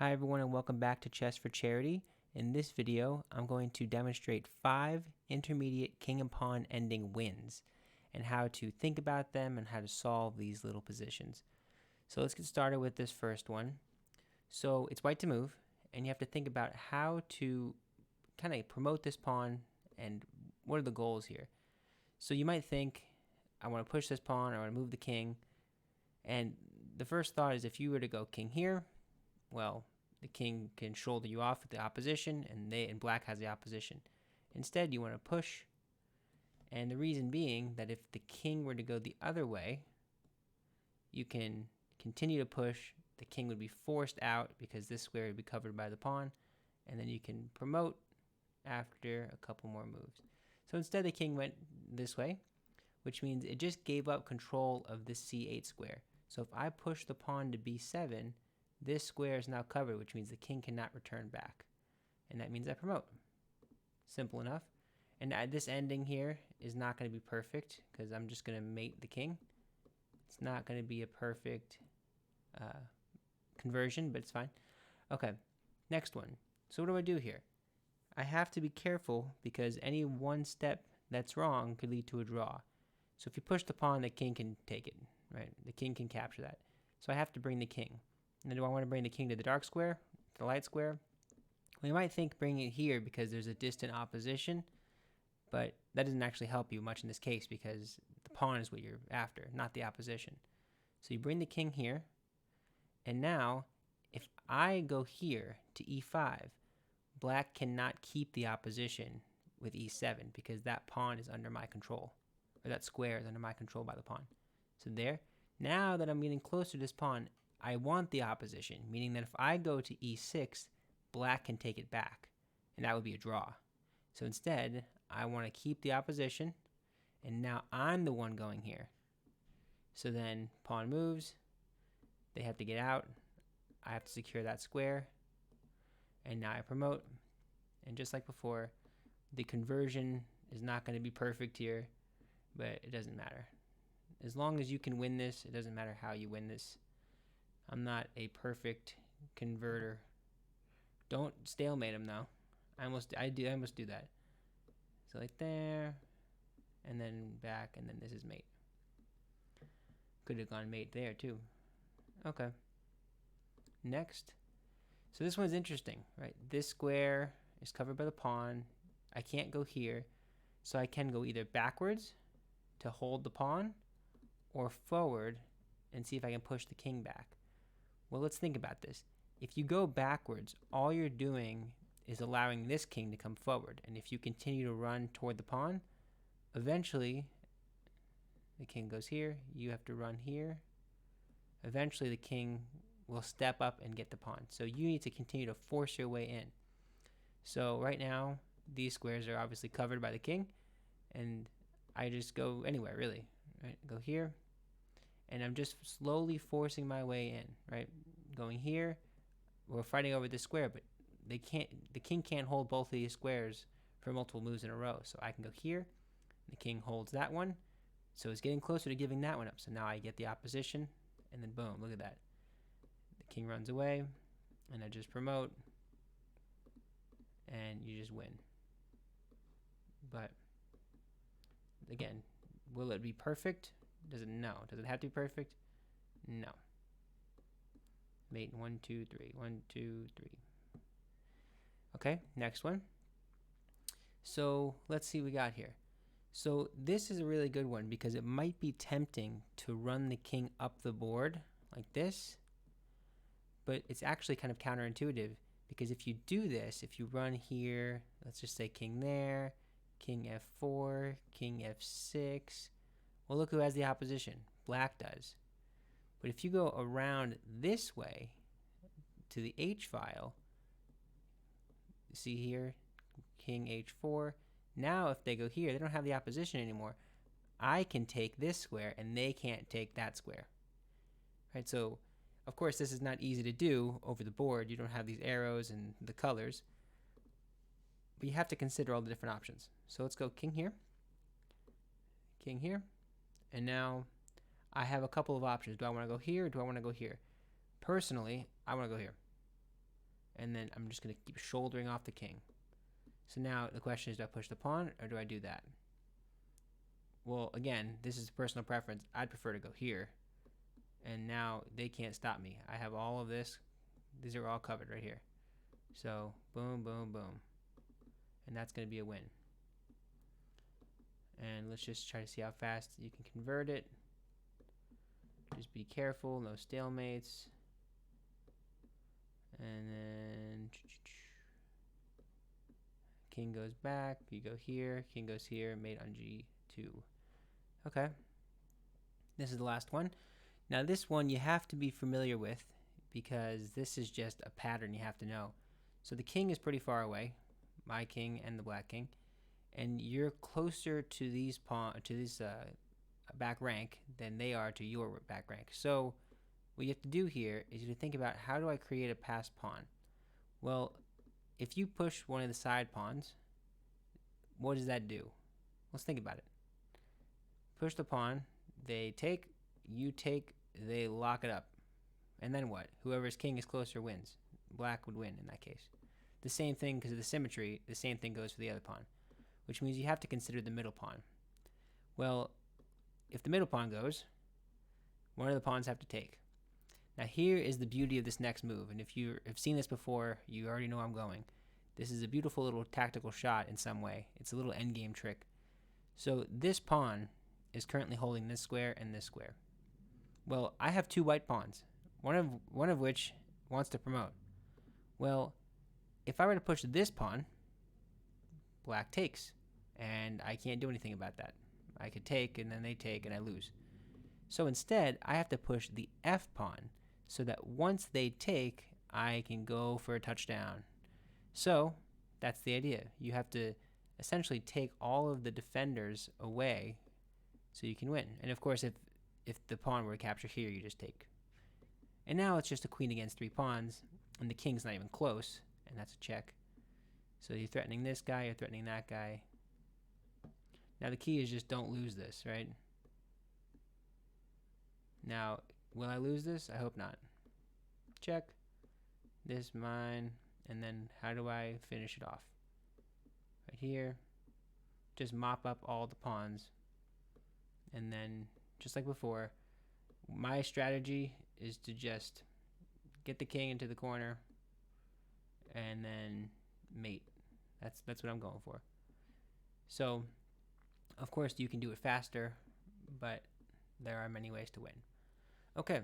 Hi everyone and welcome back to Chess for Charity. In this video, I'm going to demonstrate 5 intermediate king and pawn ending wins and how to think about them and how to solve these little positions. So let's get started with this first one. So it's white to move, and you have to think about how to kind of promote this pawn and what are the goals here. So you might think, I want to push this pawn, I want to move the king, and the first thought is if you were to go king here, well, the king can shoulder you off with the opposition, and black has the opposition. Instead, you want to push, and the reason being that if the king were to go the other way, you can continue to push. The king would be forced out because this square would be covered by the pawn, and then you can promote after a couple more moves. So instead, the king went this way, which means it just gave up control of this c8 square. So if I push the pawn to b7, this square is now covered, which means the king cannot return back. And that means I promote. Simple enough. And this ending here is not going to be perfect because I'm just going to mate the king. It's not going to be a perfect conversion, but it's fine. Okay, next one. So what do I do here? I have to be careful because any one step that's wrong could lead to a draw. So if you push the pawn, the king can take it, right? The king can capture that. So I have to bring the king. And do I want to bring the king to the dark square, to the light square? Well, you might think bring it here because there's a distant opposition, but that doesn't actually help you much in this case because the pawn is what you're after, not the opposition. So you bring the king here, and now if I go here to e5, black cannot keep the opposition with e7 because that pawn is under my control, or that square is under my control by the pawn. So there, now that I'm getting closer to this pawn, I want the opposition, meaning that if I go to e6, black can take it back, and that would be a draw. So instead, I want to keep the opposition, and now I'm the one going here. So then pawn moves, they have to get out, I have to secure that square, and now I promote. And just like before, the conversion is not going to be perfect here, but it doesn't matter. As long as you can win this, it doesn't matter how you win this. I'm not a perfect converter. Don't stalemate him though. I almost do that. So like there, and then back, and then this is mate. Could have gone mate there too. Okay. Next. So this one's interesting, right? This square is covered by the pawn. I can't go here, so I can go either backwards to hold the pawn, or forward and see if I can push the king back. Well, let's think about this. If you go backwards, all you're doing is allowing this king to come forward. And if you continue to run toward the pawn, eventually the king goes here, you have to run here. Eventually the king will step up and get the pawn. So you need to continue to force your way in. So right now, these squares are obviously covered by the king, and I just go anywhere really, right? Go here, and I'm just slowly forcing my way in, right? Going here, we're fighting over this square, but the king can't hold both of these squares for multiple moves in a row. So I can go here, the king holds that one, so it's getting closer to giving that one up. So now I get the opposition, and then boom, look at that. The king runs away, and I just promote, and you just win. But again, will it be perfect? Does it? No. Does it have to be perfect? No. Mate 1, 2, 3. 1, 2, 3. Okay, next one. So let's see what we got here. So this is a really good one because it might be tempting to run the king up the board like this, but it's actually kind of counterintuitive because if you do this, if you run here, let's just say king there, king f4, king f6, well, look who has the opposition. Black does. But if you go around this way to the h file, see here, king h4. Now if they go here, they don't have the opposition anymore. I can take this square, and they can't take that square. Right? So, of course, this is not easy to do over the board. You don't have these arrows and the colors. But you have to consider all the different options. So let's go king here, and now I have a couple of options. Do I want to go here or do I want to go here? Personally, I want to go here. and then I'm just going to keep shouldering off the king. So now the question is, do I push the pawn or do I do that? Well, again, this is personal preference. I'd prefer to go here. And now they can't stop me. I have all of this. These are all covered right here. So boom, boom, boom. And that's going to be a win. And let's just try to see how fast you can convert it. Just be careful, no stalemates. And then king goes back, you go here, king goes here, mate on g2. Okay, this is the last one. Now this one you have to be familiar with because this is just a pattern you have to know. So the king is pretty far away, my king and the black king, and you're closer to these back rank than they are to your back rank. So what you have to do here is you have to think about, how do I create a passed pawn? Well, if you push one of the side pawns, what does that do? Let's think about it. Push the pawn, they take, you take, they lock it up. And then what? Whoever's king is closer wins. Black would win in that case. The same thing, because of the symmetry, the same thing goes for the other pawn, which means you have to consider the middle pawn. Well, if the middle pawn goes, one of the pawns have to take. Now here is the beauty of this next move, and if you have seen this before, you already know I'm going. This is a beautiful little tactical shot in some way. It's a little endgame trick. So this pawn is currently holding this square and this square. Well, I have two white pawns, one of which wants to promote. Well, if I were to push this pawn, black takes, and I can't do anything about that. I could take, and then they take, and I lose. So instead, I have to push the f pawn, so that once they take, I can go for a touchdown. So that's the idea. You have to essentially take all of the defenders away so you can win. And of course, if the pawn were to capture here, you just take. And now it's just a queen against three pawns, and the king's not even close, and that's a check. So you're threatening this guy, you're threatening that guy. Now the key is just don't lose this, right? Now, will I lose this? I hope not. Check. This mine. And then how do I finish it off? Right here. Just mop up all the pawns. And then, just like before, my strategy is to just get the king into the corner and then mate. That's what I'm going for. So, of course, you can do it faster, but there are many ways to win. Okay,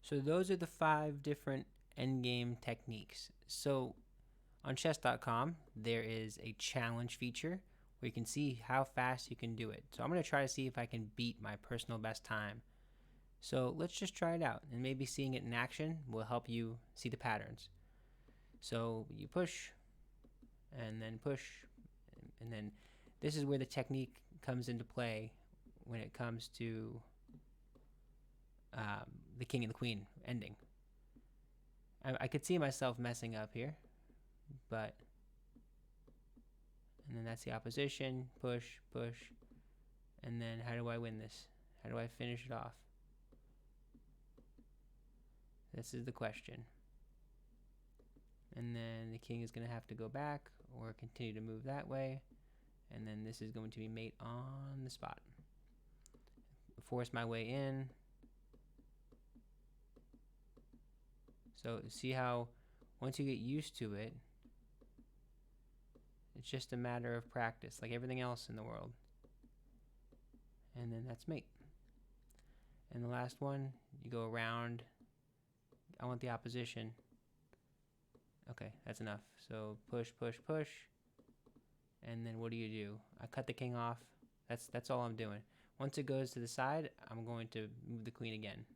so those are the 5 different endgame techniques. So on chess.com, there is a challenge feature where you can see how fast you can do it. So I'm going to try to see if I can beat my personal best time. So let's just try it out, and maybe seeing it in action will help you see the patterns. So you push, and then push, and then this is where the technique comes into play when it comes to the king and the queen ending. I could see myself messing up here, but, and then that's the opposition, push, push, and then how do I win this? How do I finish it off? This is the question. And then the king is going to have to go back or continue to move that way, and then this is going to be mate on the spot. Force my way in. So see how once you get used to it, it's just a matter of practice, like everything else in the world. And then that's mate. And the last one, you go around. I want the opposition. Okay, that's enough. So push, push, push. And then what do? I cut the king off. That's all I'm doing. Once it goes to the side, I'm going to move the queen again.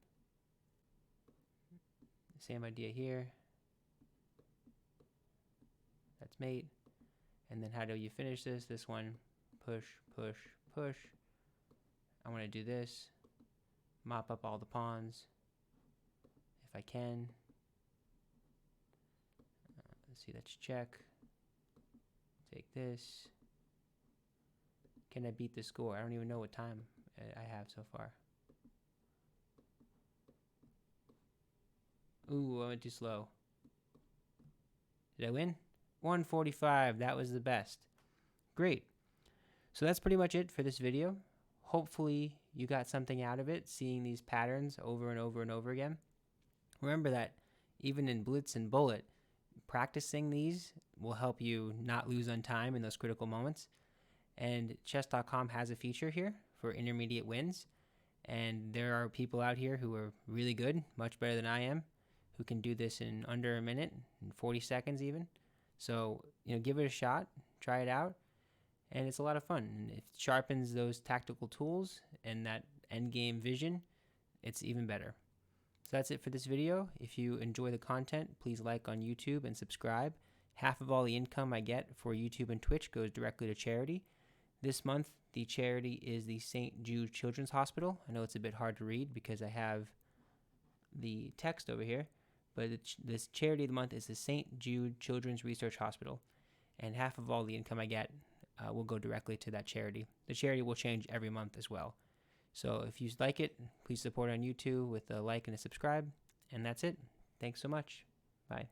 Same idea here. That's mate. And then how do you finish this? This one, push, push, push. I want to do this. Mop up all the pawns if I can. Let's see, that's check. Take this. Can I beat the score? I don't even know what time I have so far. Ooh, I went too slow. Did I win? 145. That was the best. Great. So that's pretty much it for this video. Hopefully you got something out of it, seeing these patterns over and over and over again. Remember that even in Blitz and Bullet, practicing these will help you not lose on time in those critical moments. And chess.com has a feature here for intermediate wins. And there are people out here who are really good, much better than I am, who can do this in under a minute, in 40 seconds even. So, give it a shot, try it out, and it's a lot of fun. And it sharpens those tactical tools and that endgame vision. It's even better. So that's it for this video. If you enjoy the content, please like on YouTube and subscribe. Half of all the income I get for YouTube and Twitch goes directly to charity. This month, the charity is the St. Jude Children's Hospital. I know it's a bit hard to read because I have the text over here, but this charity of the month is the St. Jude Children's Research Hospital, and half of all the income I get will go directly to that charity. The charity will change every month as well. So if you like it, please support on YouTube with a like and a subscribe, and that's it. Thanks so much. Bye.